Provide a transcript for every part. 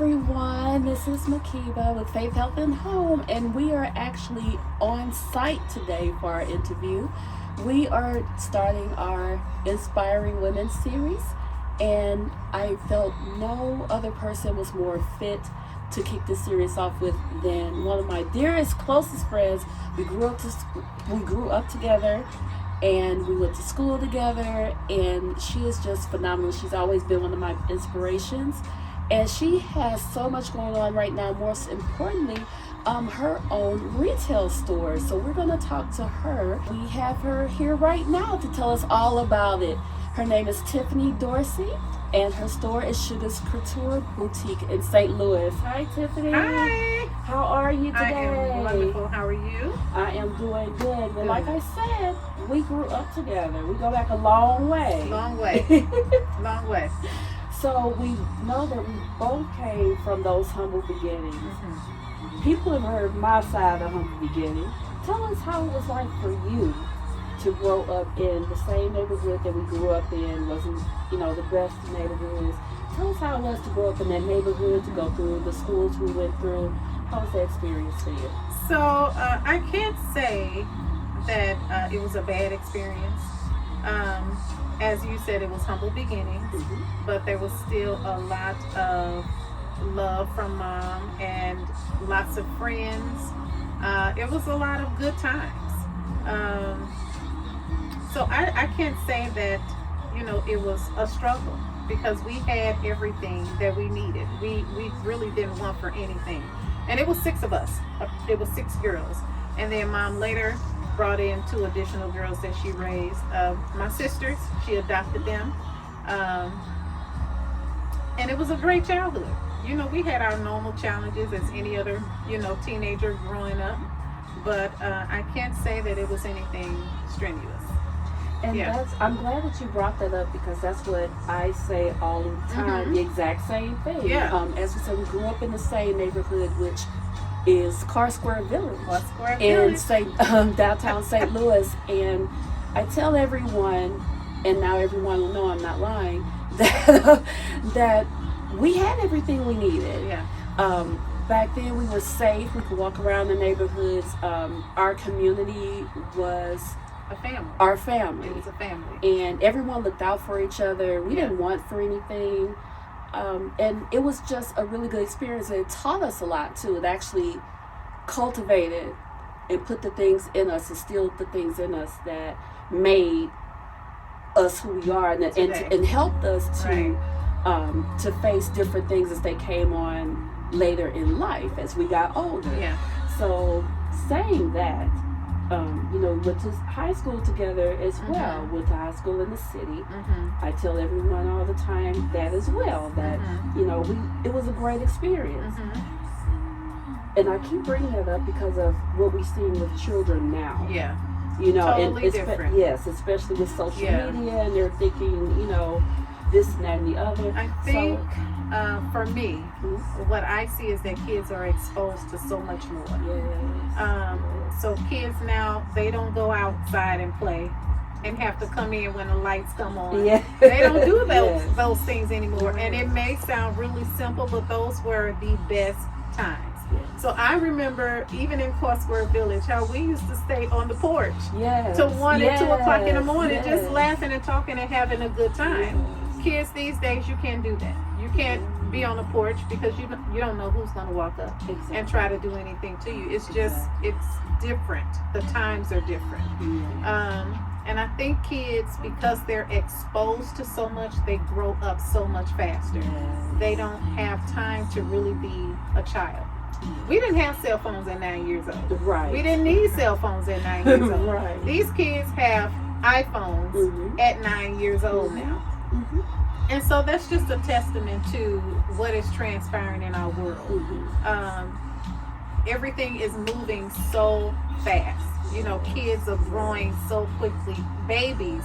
everyone, this is Makiba with Faith, Health, and Home, and we are actually on site today for our interview. We are starting our Inspiring Women series, and I felt no other person was more fit to kick this series off with than one of my dearest, closest friends. We grew up together, and we went to school together, and she is just phenomenal. She's always been one of my inspirations, and she has so much going on right now. Most importantly, her own retail store. So we're going to talk to her. We have her here right now to tell us all about it. Her name is Tiffany Dorsey, and her store is Sugaz Kouture Boutique in St. Louis. Hi, Tiffany. Hi. How are you today? I am wonderful. How are you? I am doing good. Well, like I said, we grew up together. We go back a long way. Long way. Long way. So we know that we both came from those humble beginnings. Mm-hmm. People have heard my side of humble beginning. Tell us how it was like for you to grow up in the same neighborhood that we grew up in. Wasn't, the best neighborhoods. Tell us how it was to grow up in that neighborhood, to go through the schools we went through. How was that experience for you? So I can't say that it was a bad experience. As you said, it was humble beginnings, Mm-hmm. but there was still a lot of love from mom and lots of friends. It was a lot of good times. So I can't say that, it was a struggle, because we had everything that we needed. We really didn't want for anything. And it was 6 of us. It was 6 girls. And then mom later brought in 2 additional girls that she raised. My sisters, she adopted them. And it was a great childhood. We had our normal challenges as any other, teenager growing up. But I can't say that it was anything strenuous. And I'm glad that you brought that up, because that's what I say all the time, Mm-hmm. the exact same thing. Yeah. As we said, we grew up in the same neighborhood, which is Car Square Village. Car Square in Village. Downtown St. Louis. And I tell everyone, and now everyone will know I'm not lying, that we had everything we needed. Yeah. Back then we were safe. We could walk around the neighborhoods. Our community was A family. our family. It was a family. And everyone looked out for each other. We didn't want for anything. And it was just a really good experience. And it taught us a lot too. It actually cultivated and put the things in us, instilled the things in us that made us who we are, and helped us to face different things as they came on later in life as we got older. Yeah. So saying that, went to high school together as well. Mm-hmm. Went to high school in the city. Mm-hmm. I tell everyone all the time that as well, that Mm-hmm. it was a great experience. Mm-hmm. And I keep bringing that up because of what we're seeing with children now. Yeah. And Totally different. yes, especially with social media, and they're thinking, this and that and the other. I think for me, Mm-hmm. what I see is that kids are exposed to so much more. Yes. So kids now, they don't go outside and play and have to come in when the lights come on. Yeah. They don't do Yes. those things anymore. Right. And it may sound really simple, but those were the best times. Yes. So I remember, even in Car Square Village, how we used to stay on the porch Yes. till 1 and 2 o'clock in the morning, Yes. just laughing and talking and having a good time. Yes. Kids these days, you can't do that. You can't be on the porch, because you don't know who's going to walk up Exactly. and try to do anything to you. It's just, it's different. The times are different. Yeah. And I think kids, because they're exposed to so much, they grow up so much faster. Yes. They don't have time to really be a child. We didn't have cell phones at 9 years old. Right. We didn't need cell phones at 9 years old. Right. These kids have iPhones Mhm. at 9 years old now. Mhm. And so that's just a testament to what is transpiring in our world. Mhm. Everything is moving so fast. Kids are growing so quickly. Babies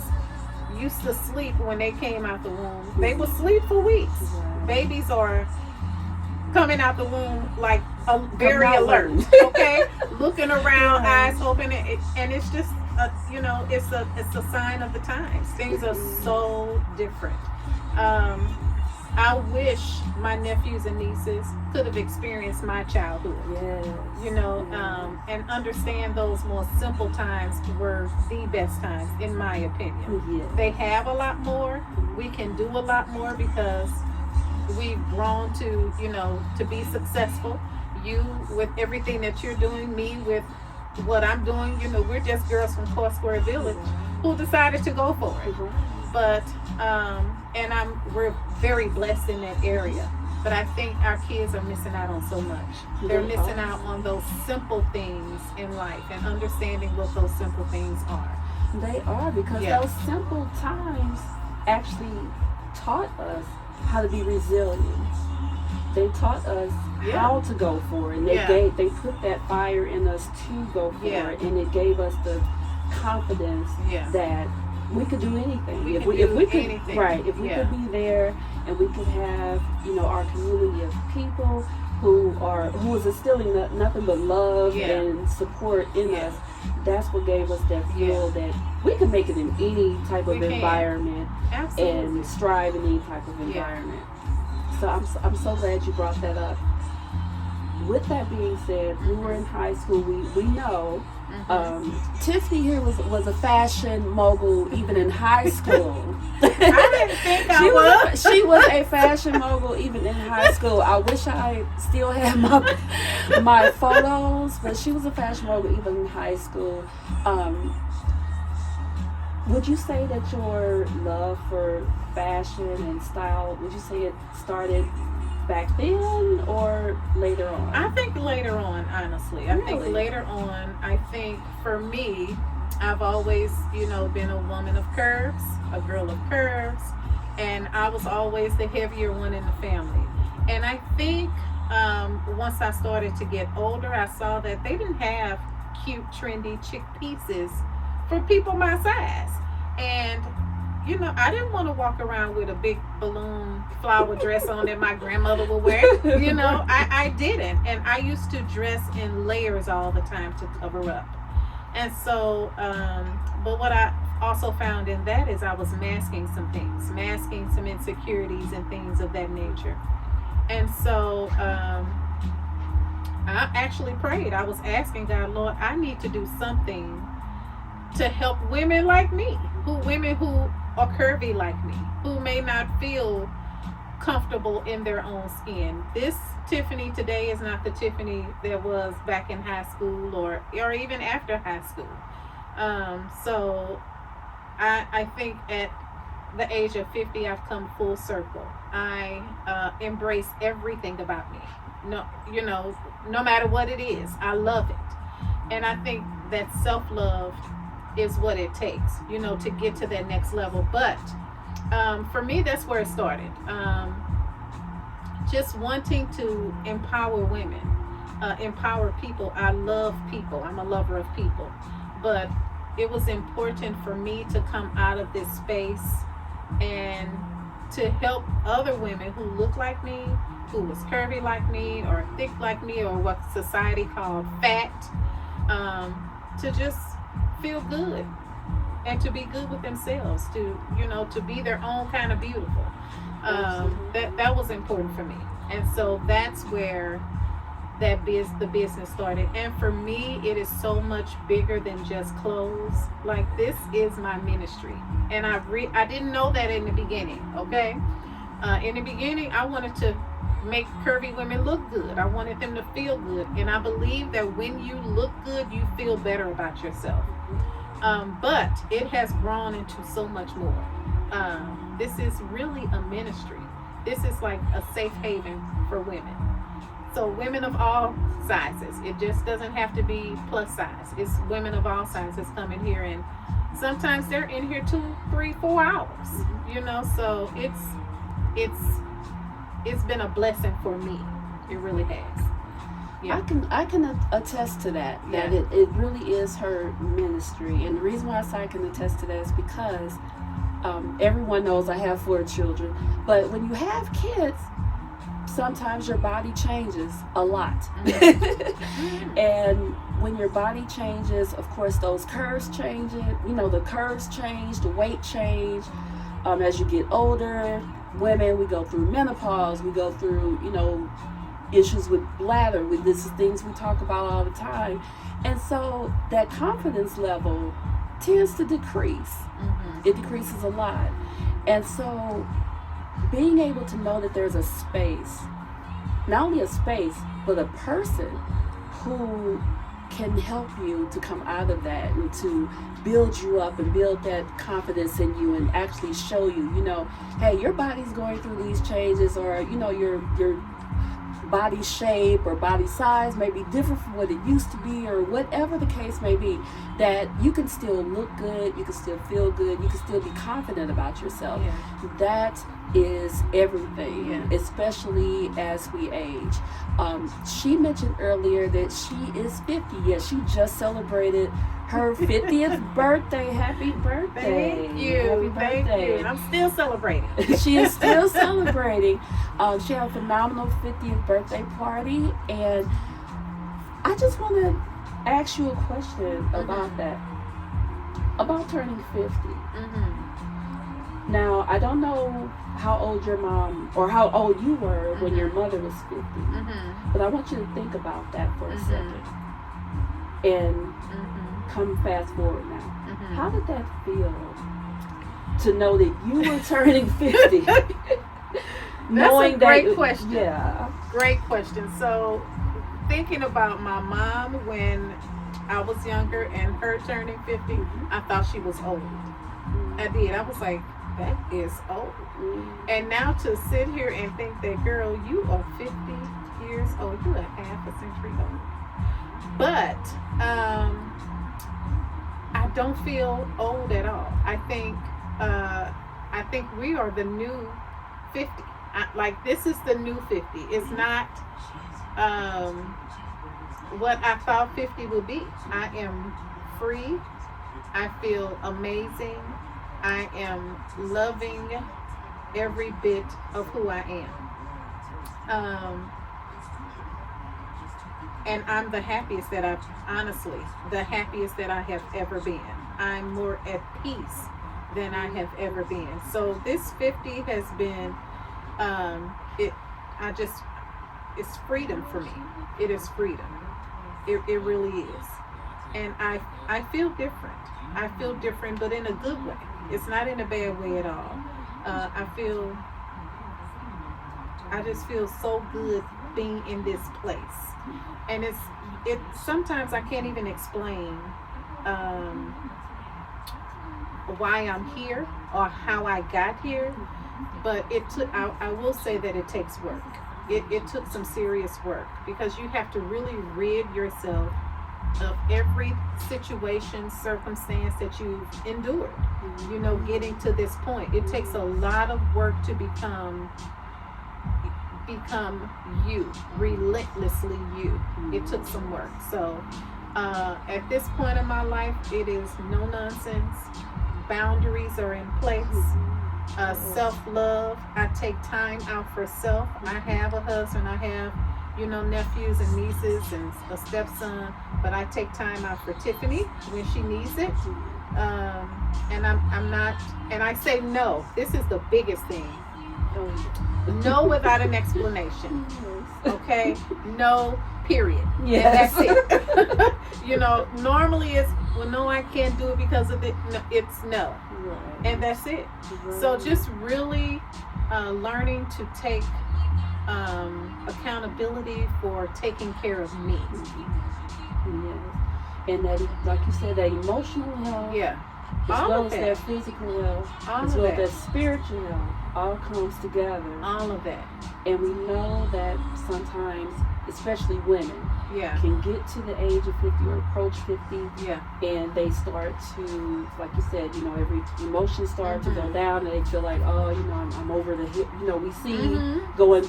used to sleep when they came out the womb. They would sleep for weeks. Right. Babies are coming out the womb like very out alert, looking. okay, looking around, Right. eyes open, and it's just it's a sign of the times. Things are so different. I wish my nephews and nieces could have experienced my childhood. Yes. You know, Yes. and understand those more simple times were the best times, in my opinion. Yes. They have a lot more. We can do a lot more because we've grown to, you know, to be successful. You with everything that you're doing, me with what I'm doing, you know, we're just girls from Foursquare Village who decided to go for it. But and we're very blessed in that area. But I think our kids are missing out on so much. They're missing out on those simple things in life and understanding what those simple things are. They are, because those simple times actually taught us how to be resilient. They taught us how to go for it. And they put that fire in us to go for it, and it gave us the confidence that we could do anything. If we could be there, and we could have, you know, our community of people who is instilling nothing but love and support in us. That's what gave us that fuel that we could make it in any type of environment and strive in any type of environment. So I'm so glad you brought that up. With that being said, we were in high school. We know Tiffany here was a fashion mogul even in high school. I didn't think I was. She was a fashion mogul even in high school. I wish I still had my photos, but she was a fashion mogul even in high school. Would you say that your love for fashion and style, would you say it started back then or later on? I think later on, honestly. I think later on. I think for me, I've always, you know, been a woman of curves, a girl of curves, and I was always the heavier one in the family. And I think once I started to get older, I saw that they didn't have cute, trendy chic pieces for people my size. And you know, I didn't want to walk around with a big balloon flower dress on that my grandmother would wear. You know, I didn't. And I used to dress in layers all the time to cover up. And so, but what I also found in that is I was masking some things, masking some insecurities and things of that nature. And so, I actually prayed. I was asking God, Lord, I need to do something to help women like me, women who are curvy like me, who may not feel comfortable in their own skin. This Tiffany today is not the Tiffany that was back in high school or even after high school. So I think at the age of 50, I've come full circle. I embrace everything about me. No, you know, no matter what it is, I love it. And I think that self-love is what it takes, you know, to get to that next level. But for me, that's where it started. Just wanting to empower women, empower people. I love people. I'm a lover of people. But it was important for me to come out of this space and to help other women who look like me, who was curvy like me, or thick like me, or what society called fat, to just feel good and to be good with themselves, to, you know, to be their own kind of beautiful. That was important for me. And so that's where the business started. And for me, it is so much bigger than just clothes. Like, this is my ministry. And I didn't know that in the beginning, okay? In the beginning, I wanted to make curvy women look good. I wanted them to feel good. And I believe that when you look good, you feel better about yourself. But it has grown into so much more. This is really a ministry. This is like a safe haven for women. So women of all sizes. It just doesn't have to be plus size. It's women of all sizes coming here, and sometimes they're in here 2, 3, 4 hours. You know, so it's been a blessing for me. It really has. Yeah. I can attest to that. That it really is her ministry, and the reason why I say I can attest to that is because everyone knows I have 4 children. But when you have kids, sometimes your body changes a lot. And when your body changes, of course, those curves change. You know, the curves change, the weight change. As you get older, women, we go through menopause, we go through, issues with bladder. This is things we talk about all the time. And so that confidence level tends to decrease. It decreases a lot. And so being able to know that there's a space, not only a space, but a person who can help you to come out of that and to build you up and build that confidence in you and actually show you, hey, your body's going through these changes, or, your body shape or body size may be different from what it used to be, or whatever the case may be, that you can still look good, you can still feel good, you can still be confident about yourself. That is everything, especially as we age. She mentioned earlier that she is 50. Yes, she just celebrated her 50th birthday. Happy birthday. Thank you. Happy birthday. Thank you. And I'm still celebrating. She is still celebrating. She had a phenomenal 50th birthday party, and I just want to ask you a question about that, about turning 50. Now, I don't know how old your mom or how old you were when your mother was 50, but I want you to think about that for a second and come fast forward now. How did that feel to know that you were turning 50? That's a great question. Yeah. Great question. So, thinking about my mom when I was younger and her turning 50, I thought she was old. I did. I was like, that is old. And now to sit here and think that, girl, you are 50 years old. You are half a century old. But I don't feel old at all. I think we are the new 50. Like, this is the new 50. It's not what I thought 50 would be. I am free. I feel amazing. I am loving every bit of who I am. And I'm the happiest that the happiest that I have ever been. I'm more at peace than I have ever been. So this 50 has been, it's freedom for me. It is freedom. It really is. And I feel different. I feel different, but in a good way. It's not in a bad way at all. I just feel so good being in this place. And it sometimes I can't even explain why I'm here or how I got here, but I will say that it takes work. It took some serious work, because you have to really rid yourself of every situation, circumstance that you've endured. Getting to this point, it takes a lot of work to become you, relentlessly you. It took some work. So at this point in my life, it is no nonsense. Boundaries are in place. Self-love. I take time out for self. I have a husband. I have nephews and nieces and a stepson, but I take time out for Tiffany when she needs it. And I'm not, and I say no. This is the biggest thing. No without an explanation. Okay? No, period. Yes. And that's it. Normally it's, well, no, I can't do it because of it. No, it's no. Right. And that's it. Right. So just really learning to take accountability for taking care of me. Yes. And that, like you said, that emotional health. Yeah. As well as that physical health, as well as that spiritual health, all comes together. All of that. And we know that sometimes, especially women, can get to the age of 50 or approach 50, and they start to, like you said, every emotion starts to go down, and they feel like, oh, I'm over the hip. We see going.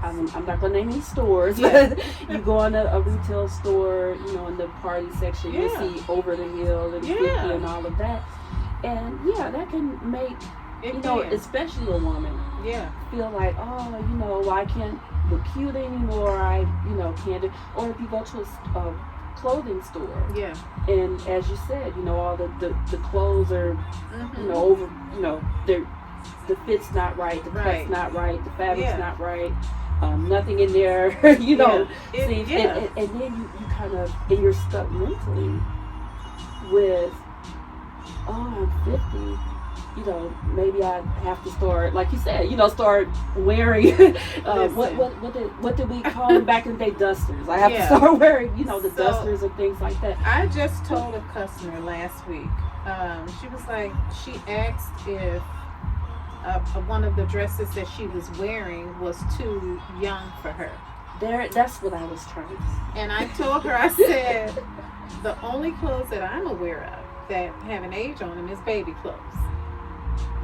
I'm not going to name any stores, but you go in a retail store, in the party section, you see over the hill and 50 and all of that. And that can make, especially a woman, feel like, oh, I can't look cute anymore. I can't do, or if you go to a clothing store, and as you said, all the clothes are, over, they're the fit's not right, the cut's not right, the fabric's not right, nothing in there, you know. And then you kind of, and you're stuck mentally with, oh, I'm 50. You know, maybe I have to start, like you said, you know, start wearing what did we call them back in the day? Dusters. I have to start wearing, you know, the dusters and things like that. I just told a customer last week. She was like, she asked if one of the dresses that she was wearing was too young for her. That's what I was trying to say. And I told her, I said, the only clothes that I'm aware of that have an age on them is baby clothes.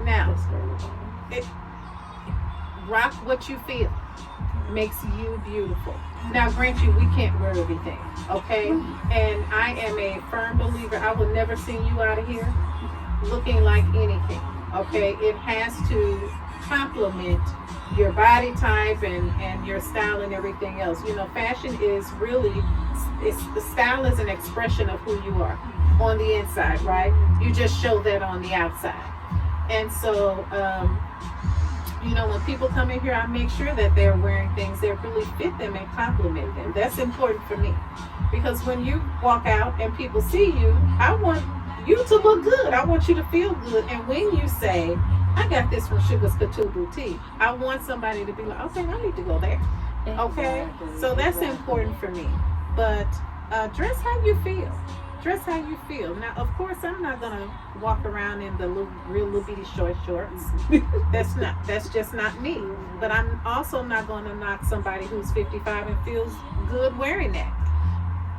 Now, rock what you feel makes you beautiful. Now, grant you, we can't wear everything, okay? And I am a firm believer, I will never send you out of here looking like anything, okay? It has to complement your body type and your style and everything else. You know, fashion is really, the style is an expression of who you are on the inside, right? You just show that on the outside. And so, you know, when people come in here, I make sure that they're wearing things that really fit them and complement them. That's important for me. Because when you walk out and people see you, I want you to look good. I want you to feel good. And when you say, I got this from Sugaz Kouture Boutique, I want somebody to be like, okay, I need to go there. Okay? So that's important for me. But dress how you feel. Dress how you feel. Now, of course, I'm not gonna walk around in the real little bitty shorts. That's just not me. But I'm also not gonna knock somebody who's 55 and feels good wearing that.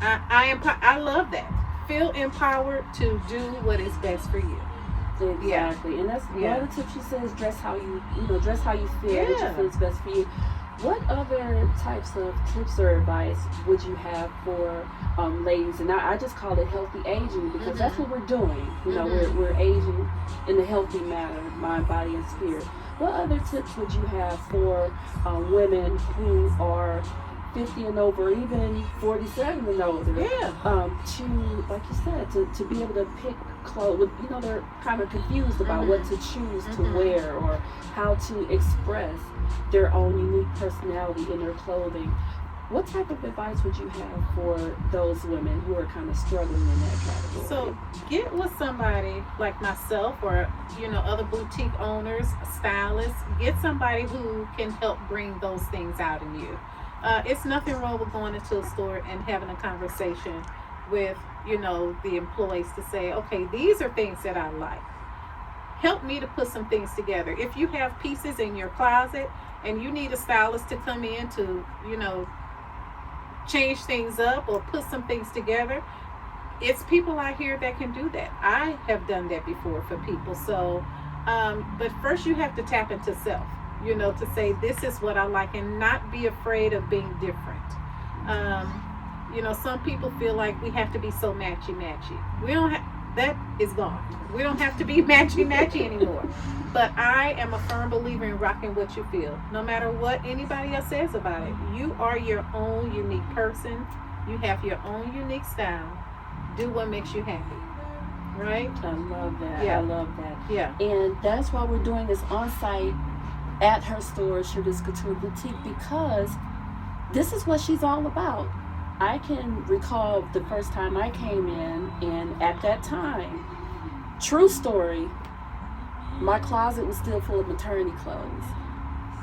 I love that. Feel empowered to do what is best for you. Exactly, and that's one of the tips she says. Dress how you dress how you feel, which feels best for you. What other types of tips or advice would you have for ladies? And I just call it healthy aging because that's what we're doing. You know, we're aging in a healthy manner, mind, body, and spirit. What other tips would you have for women who are 50 and over, even 47 and older? To, like you said, to be able to pick clothes. You know, they're kind of confused about what to choose to wear or how to express their own unique personality in their clothing. What type of advice would you have for those women who are kind of struggling in that category? So get with somebody like myself or, you know, other boutique owners, stylists. Get somebody who can help bring those things out in you. It's nothing wrong with going into a store and having a conversation with, you know, the employees to say, okay, these are things that I like. Help me to put some things together. If you have pieces in your closet and you need a stylist to come in to, you know, change things up or put some things together, it's people out here that can do that. I have done that before for people. So, but first you have to tap into self, you know, to say, this is what I like, and not be afraid of being different. You know, some people feel like we have to be so matchy-matchy. We don't have, that is gone. We don't have to be matchy-matchy anymore. But I am a firm believer in rocking what you feel. No matter what anybody else says about it, you are your own unique person. You have your own unique style. Do what makes you happy. Right? I love that. I love that. Yeah. And that's why we're doing this on-site at her store, Sugaz Kouture Boutique, because this is what she's all about. I can recall the first time I came in, and at that time, true story, my closet was still full of maternity clothes.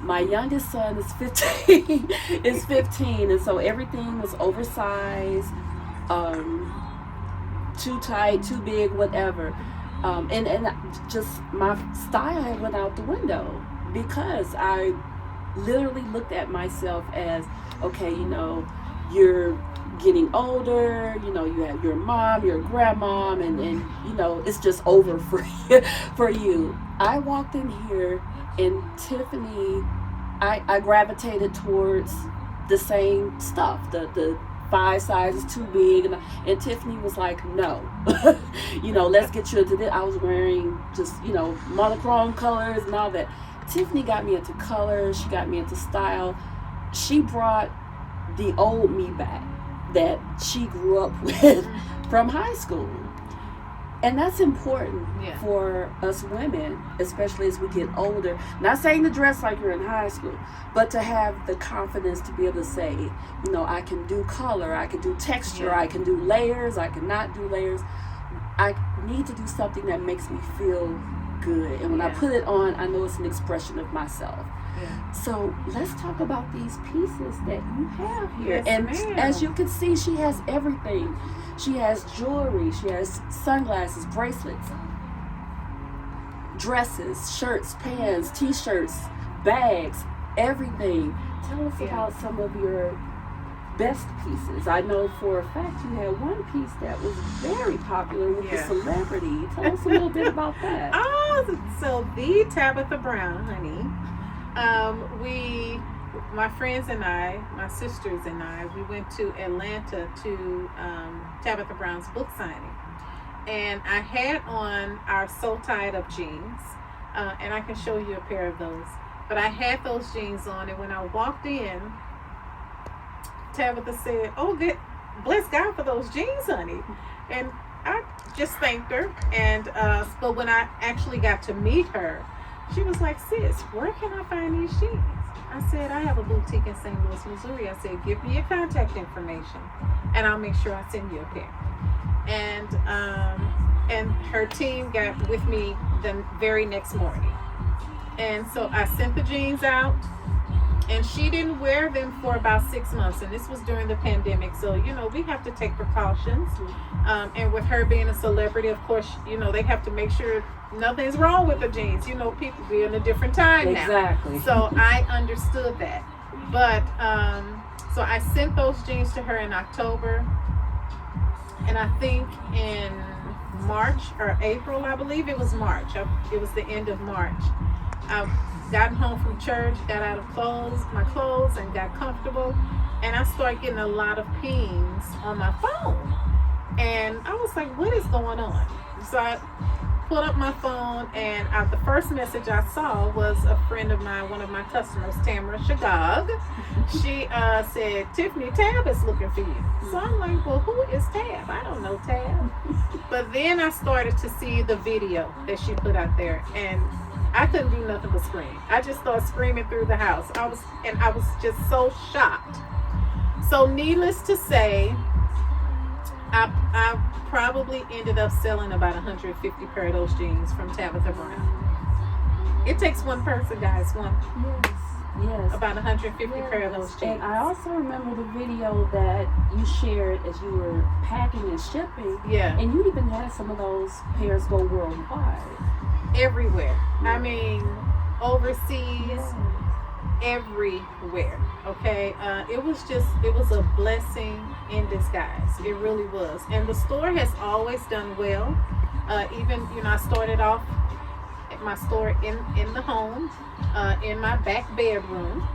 My youngest son is 15, and so everything was oversized, too tight, too big, whatever. And just my style had went out the window because I literally looked at myself as, okay, you know, you're getting older, you know, you have your mom, your grandmom, and you know, it's just over for you. I walked in here, and Tiffany, I gravitated towards the same stuff, the 5 sizes too big, and Tiffany was like, no, you know, let's get you into this. I was wearing just, you know, monochrome colors and all that. Tiffany got me into colors, she got me into style. She brought the old me back that she grew up with from high school. And that's important Yeah. for us women, especially as we get older. Not saying to dress like you're in high school, but to have the confidence to be able to say, you know, I can do color, I can do texture, Yeah. I can do layers, I cannot do layers. I need to do something that makes me feel good. And when I Yeah. put it on, I know it's an expression of myself. Yeah. So let's talk about these pieces that you have here. Yes, and ma'am. as you can see, she has everything. She has jewelry, she has sunglasses, bracelets, dresses, shirts, pants, t-shirts, bags, everything. Tell us Yeah. about some of your best pieces. I know for a fact you had one piece that was very popular with Yeah. a celebrity. Tell us a little bit about that. Oh, so the Tabitha Brown, honey. My friends and I, my sisters and I, we went to Atlanta to Tabitha Brown's book signing. And I had on our So Tied Up jeans, and I can show you a pair of those. But I had those jeans on, and when I walked in, Tabitha said, "Oh, bless God for those jeans, honey." And I just thanked her. And but when I actually got to meet her, she was like, "Sis, where can I find these jeans?" I said, "I have a boutique in St. Louis, Missouri." I said, "Give me your contact information, and I'll make sure I send you a pair." And her team got with me the very next morning. And so I sent the jeans out, and she didn't wear them for about 6 months. And this was during the pandemic. So, you know, we have to take precautions. And with her being a celebrity, of course, you know, they have to make sure nothing's wrong with the jeans. You know, people be in a different time now. Exactly. So I understood that. But, so I sent those jeans to her in October. And I think in March or April, I believe it was March. It was the end of March. I've gotten home from church, got out of my clothes, and got comfortable. And I started getting a lot of pings on my phone. And I was like, what is going on? So I pulled up my phone, and the first message I saw was a friend of mine, one of my customers, Tamara Sugaz. She said, "Tiffany, Tab is looking for you." So I'm like, well, who is Tab? I don't know Tab. But then I started to see the video that she put out there, and I couldn't do nothing but scream. I just started screaming through the house. I was just so shocked. So needless to say, I probably ended up selling about 150 pair of those jeans from Tabitha Brown. It takes one person, guys. Yes. About 150 pair of those jeans. And I also remember the video that you shared as you were packing and shipping. Yeah. And you even had some of those pairs go worldwide. Everywhere. I mean, overseas, everywhere. Okay. It was a blessing in disguise. It really was. And the store has always done well. Even, you know, I started off at my store in the home, in my back bedroom.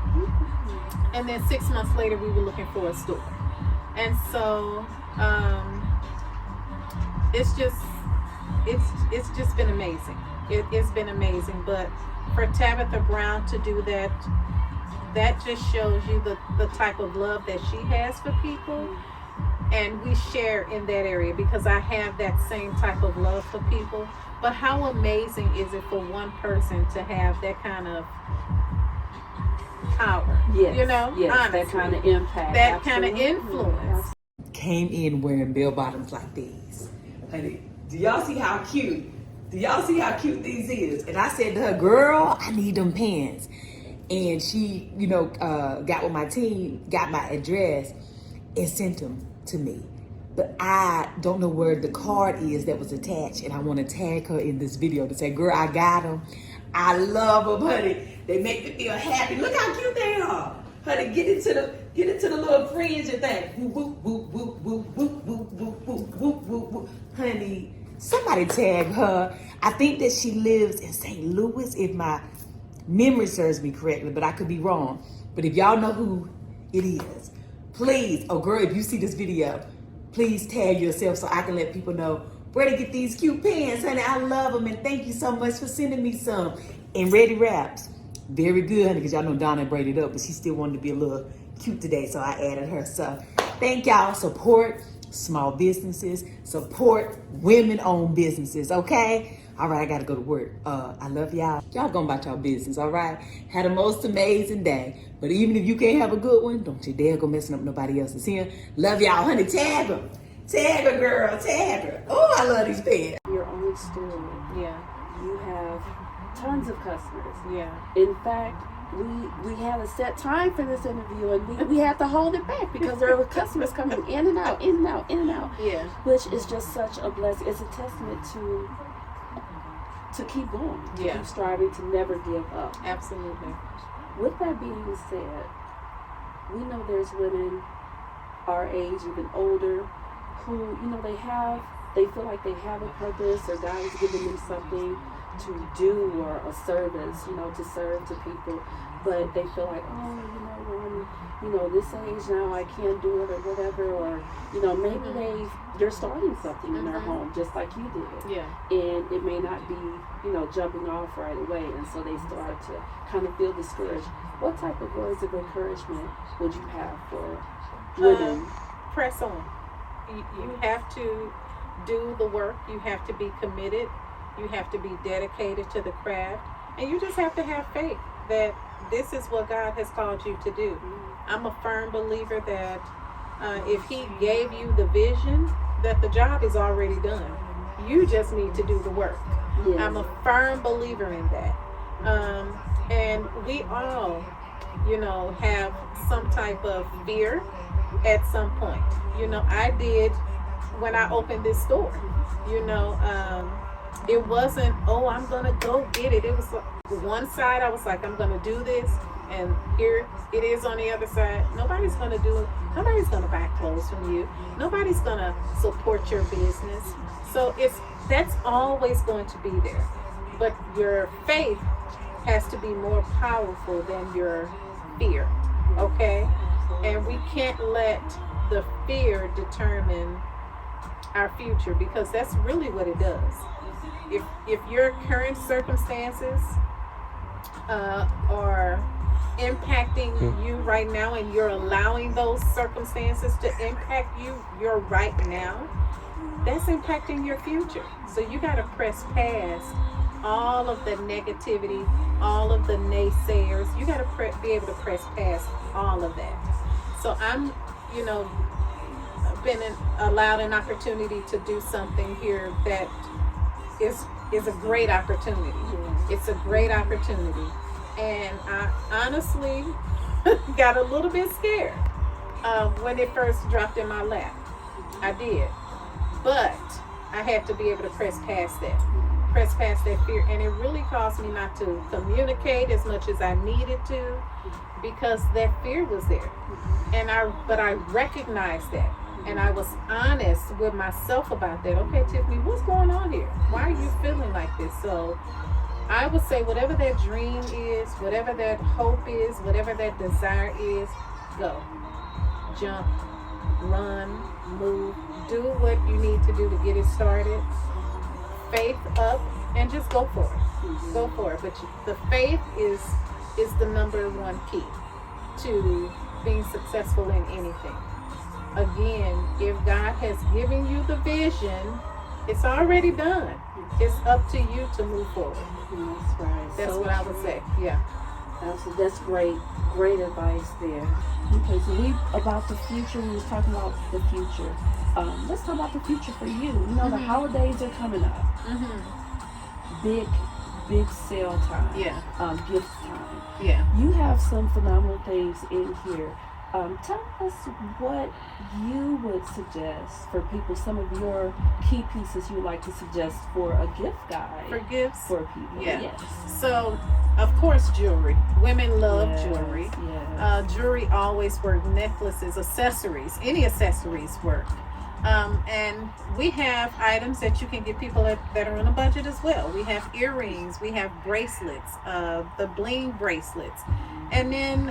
And then 6 months later, we were looking for a store. And so, it's just been amazing. It's been amazing. But for Tabitha Brown to do that, that just shows you the type of love that she has for people. And we share in that area because I have that same type of love for people. But how amazing is it for one person to have that kind of power? Yes, you know, yes, honestly, that kind of impact, that kind of absolutely. influence. Came in wearing bell bottoms like these. Honey, do y'all see how cute? Do y'all see how cute these is? And I said to her, "Girl, I need them pants." And she, you know, got with my team, got my address, and sent them to me. But I don't know where the card is that was attached, and I want to tag her in this video to say, "Girl, I got them. I love them, honey. They make me feel happy. Look how cute they are, honey. Get into the little fringe and thing. Whoop whoop whoop whoop whoop whoop whoop whoop whoop whoop whoop. Honey, somebody tag her. I think that she lives in St. Louis, if my memory serves me correctly, but I could be wrong. But if y'all know who it is, please, oh girl, if you see this video, please tag yourself so I can let people know where to get these cute pants, honey. I love them, and thank you so much for sending me some. And ready wraps, very good, honey, because y'all know Donna braided up, but she still wanted to be a little cute today, so I added her. So thank y'all. Support small businesses, support women-owned businesses, okay? All right, I gotta go to work. I love y'all. Y'all going about y'all business, all right? Had the most amazing day. But even if you can't have a good one, don't you dare go messing up nobody else's here. Love y'all, honey. Tag her. Tag her, girl. Tag her. Oh, I love these pants. Your own story. Yeah. You have tons of customers. Yeah. In fact, we had a set time for this interview, and we had to hold it back because there were customers coming in and out, in and out, in and out. Yeah. Which is just such a blessing. It's a testament to keep going, to Yeah. keep striving, to never give up. Absolutely. With that being said, we know there's women our age, even older, who, you know, they feel like they have a purpose, or God is giving them something to do, or a service, you know, to serve to people, but they feel like, oh, you know, this age now I can't do it, or whatever, or, you know, maybe they're starting something in their home, just like you did. Yeah. And it may not be, you know, jumping off right away, and so they start to kind of feel discouraged. What type of words of encouragement would you have for women? Press on. You have to do the work. You have to be committed. You have to be dedicated to the craft, and you just have to have faith that this is what God has called you to do. I'm a firm believer that if He gave you the vision, that the job is already done. You just need to do the work. Yes. I'm a firm believer in that. And we all, you know, have some type of fear at some point. You know, I did when I opened this store. You know, it wasn't, oh, I'm gonna go get it. It was like, one side I was like, I'm gonna do this, and here it is on the other side. Nobody's gonna buy clothes from you. Nobody's gonna support your business. So that's always going to be there. But your faith has to be more powerful than your fear. Okay? And we can't let the fear determine our future, because that's really what it does. If your current circumstances are impacting you right now, and you're allowing those circumstances to impact you're right now, that's impacting your future. So you got to press past all of the negativity, all of the naysayers. You got to be able to press past all of that. So I'm, you know, been allowed an opportunity to do something here that is a great opportunity. It's a great opportunity, and I honestly got a little bit scared when it first dropped in my lap. I did, but I had to be able to press past that fear, and it really caused me not to communicate as much as I needed to, because that fear was there, but I recognized that. And I was honest with myself about that. Okay, Tiffany, what's going on here? Why are you feeling like this? So I would say whatever that dream is, whatever that hope is, whatever that desire is, go. Jump, run, move, do what you need to do to get it started. Faith up, and just go for it. Go for it. But the faith is the number one key to being successful in anything. Again, if God has given you the vision, it's already done. It's up to you to move forward. That's right. That's what I would say. Yeah. That's great advice there. Okay, so about the future. We was talking about the future. Let's talk about the future for you. You know, the holidays are coming up. Big sale time. Yeah. Gift time. Yeah. You have some phenomenal things in here. Tell us what you would suggest for people, some of your key pieces you would like to suggest for a gift guide. For gifts? For people, yeah. Yes. So, of course, jewelry. Women love jewelry. Yes. Jewelry always works. Necklaces, accessories, any accessories work. And we have items that you can get people that are on a budget as well. We have earrings, we have bracelets, the bling bracelets. And then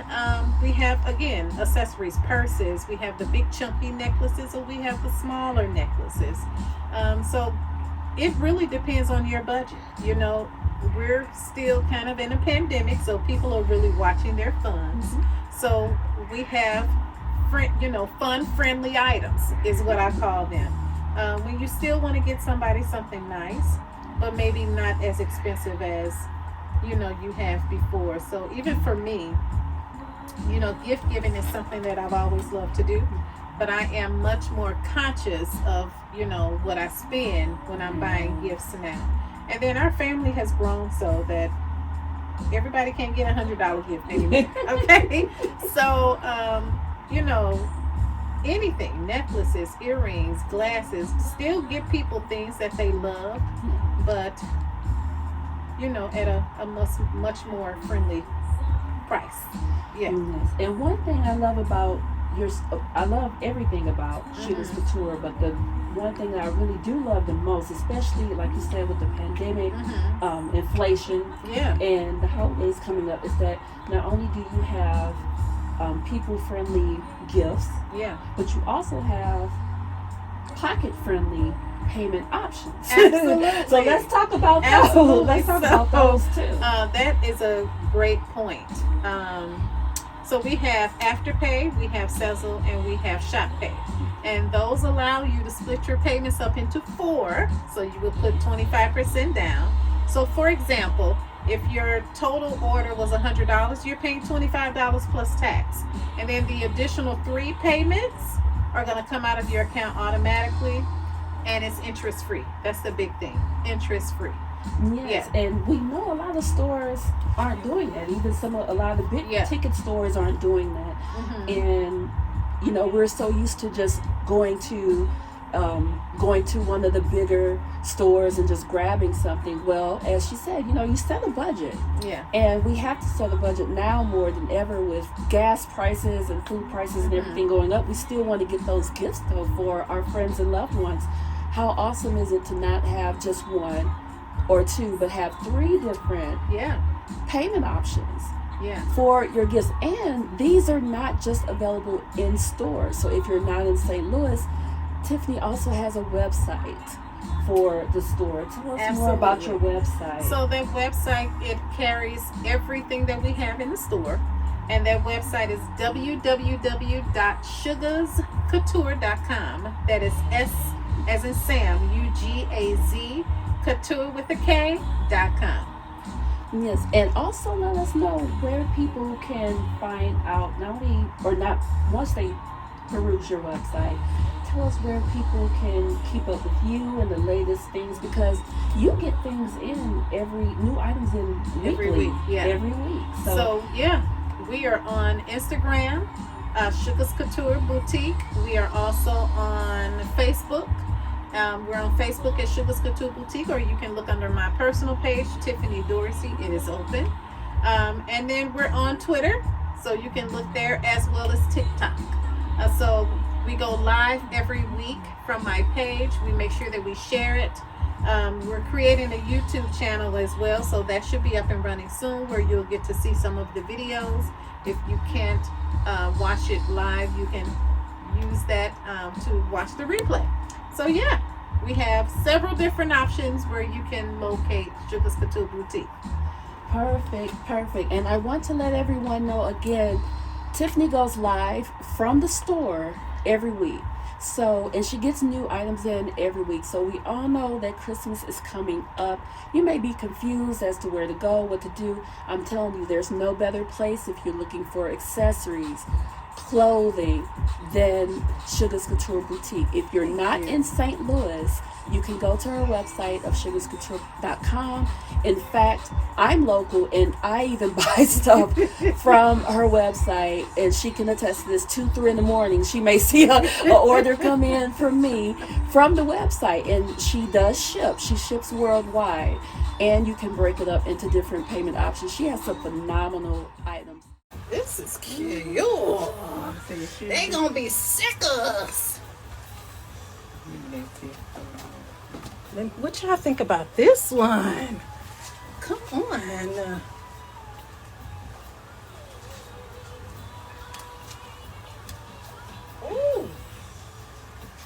we have, again, accessories, purses. We have the big chunky necklaces, or we have the smaller necklaces. So it really depends on your budget. You know, we're still kind of in a pandemic, so people are really watching their funds. So we have fun friendly items is what I call them. When you still want to get somebody something nice, but maybe not as expensive as you have before. So even for me, gift giving is something that I've always loved to do, but I am much more conscious of what I spend when I'm buying gifts now. And then our family has grown so that everybody can't get $100 gift anymore. Okay, so anything, necklaces, earrings, glasses, still give people things that they love, but at a much more friendly price. Yeah. Yes. And one thing I love about I love everything about Sugaz Kouture, but the one thing that I really do love the most, especially like you said with the pandemic, inflation, and the holidays coming up, is that not only do you have people-friendly gifts, but you also have pocket-friendly payment options. Absolutely. So let's talk about those. Absolutely. Let's talk about those too. That is a great point. So we have Afterpay, we have Sezzle, and we have ShopPay. And those allow you to split your payments up into 4. So you will put 25% down. So for example, if your total order was $100, you're paying $25 plus tax. And then the additional 3 payments are going to come out of your account automatically, and it's interest free. That's the big thing, interest free. Yes, and we know a lot of stores aren't doing that. Even a lot of the big ticket stores aren't doing that. And we're so used to just going to one of the bigger stores and just grabbing something. Well, as she said, you set a budget. Yeah. And we have to set a budget now more than ever with gas prices and food prices and everything going up. We still want to get those gifts though for our friends and loved ones. How awesome is it to not have just 1 or 2, but have 3 different payment options for your gifts. And these are not just available in stores. So if you're not in St. Louis, Tiffany also has a website for the store. Tell us more about your website. So that website, it carries everything that we have in the store. And that website is www.sugazkouture.com. That is S as in Sam, UGAZ, couture with a K.com. Yes, and also let us know where people can find out, once they peruse your website, tell us where people can keep up with you and the latest things, because you get things in new items in every week. Every week. So we are on Instagram, Sugaz Kouture Boutique. We are also on Facebook. We're on Facebook at Sugaz Kouture Boutique, or you can look under my personal page, Tiffany Dorsey. It is open. And then we're on Twitter, so you can look there, as well as TikTok. So we go live every week from my page. We make sure that we share it. We're creating a YouTube channel as well, so that should be up and running soon, where you'll get to see some of the videos. If you can't watch it live, you can use that to watch the replay. So we have several different options where you can locate Sugaz Kouture Boutique. Perfect. And I want to let everyone know again, Tiffany goes live from the store every week. So, and she gets new items in every week. So we all know that Christmas is coming up. You may be confused as to where to go, what to do. I'm telling you, there's no better place if you're looking for accessories, clothing, than Sugaz Kouture Boutique. If you're not in St. Louis, you can go to her website of sugazkouture.com. In fact, I'm local and I even buy stuff from her website, and she can attest to this. 2-3 in the morning, she may see an order come in from me from the website, and she does ship. She ships worldwide, and you can break it up into different payment options. She has some phenomenal items. This is cute. They gonna be sick of us. What y'all think about this one? Come on. Ooh.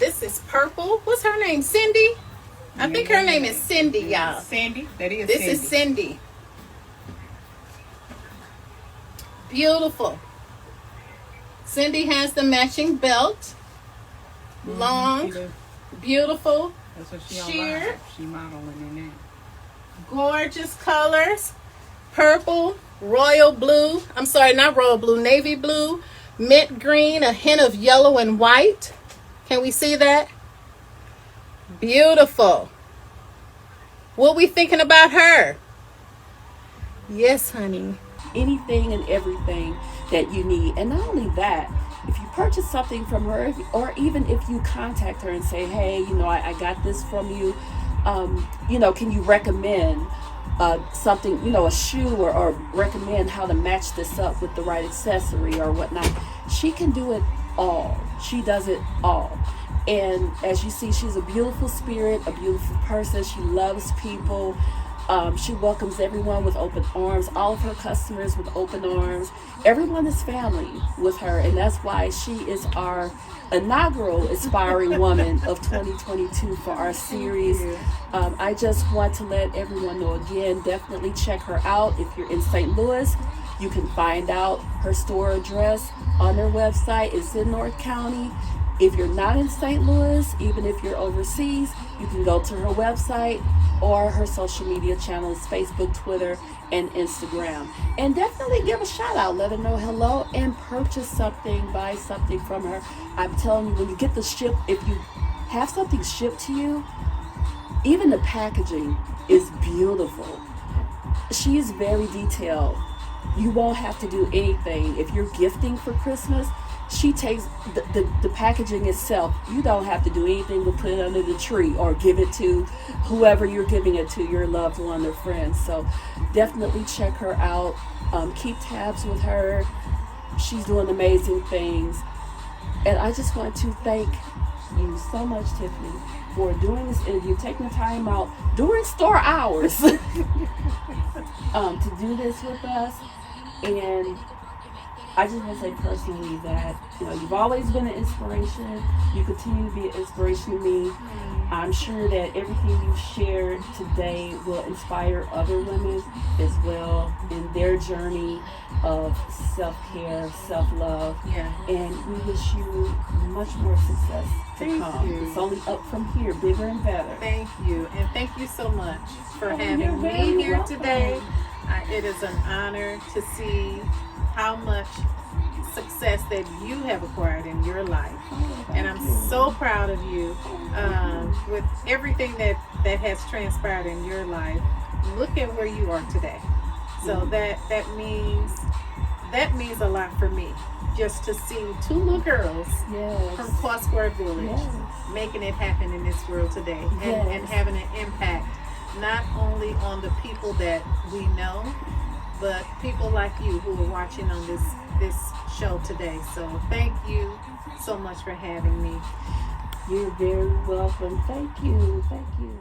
This is purple. What's her name? Cindy? I think her name is Cindy, y'all. Cindy? That is This Cindy. is Cindy. Beautiful. Cindy has the matching belt. Long, beautiful, That's what she sheer, on live. She modeling in that. gorgeous colors. Purple, royal blue. I'm sorry, not royal blue, navy blue, mint green, a hint of yellow and white. Can we see that? Beautiful. What we thinking about her? Yes, honey. Anything and everything that you need. And not only that, if you purchase something from her, or even if you contact her and say, hey, I got this from you, can you recommend something, a shoe, or recommend how to match this up with the right accessory or whatnot. She can do it all. She does it all. And as you see, she's a beautiful spirit, a beautiful person. She loves people. She welcomes everyone with open arms, all of her customers with open arms. Everyone is family with her, and that's why she is our inaugural Inspiring Woman of 2022 for our series. I just want to let everyone know again, definitely check her out. If you're in St. Louis, you can find out her store address on their website. It's in North County. If you're not in St. Louis, even if you're overseas, you can go to her website or her social media channels, Facebook, Twitter, and Instagram. And definitely give a shout out. Let her know hello and purchase something, buy something from her. I'm telling you, when you get the ship, if you have something shipped to you, even the packaging is beautiful. She is very detailed. You won't have to do anything. If you're gifting for Christmas, she takes the packaging itself. You don't have to do anything but put it under the tree or give it to whoever you're giving it to, your loved one or friends. So definitely check her out. Keep tabs with her. She's doing amazing things. And I just want to thank you so much, Tiffany, for doing this interview, taking the time out during store hours to do this with us. And I just want to say personally that you've always been an inspiration. You continue to be an inspiration to me. I'm sure that everything you've shared today will inspire other women as well in their journey of self-care, self-love. Yeah. And we wish you much more success to Thank come. you. It's only up from here, bigger and better. Thank you. And thank you so much for Oh, having you're me very here welcome. today. It is an honor to see how much success that you have acquired in your life. And I'm so proud of you with everything that has transpired in your life. Look at where you are today. So that means a lot for me, just to see two little girls Yes. from Cross Square Village Yes. making it happen in this world today, Yes. and having an impact not only on the people that we know, but people like you who are watching on this show today. So thank you so much for having me. You're very welcome. Thank you. Thank you.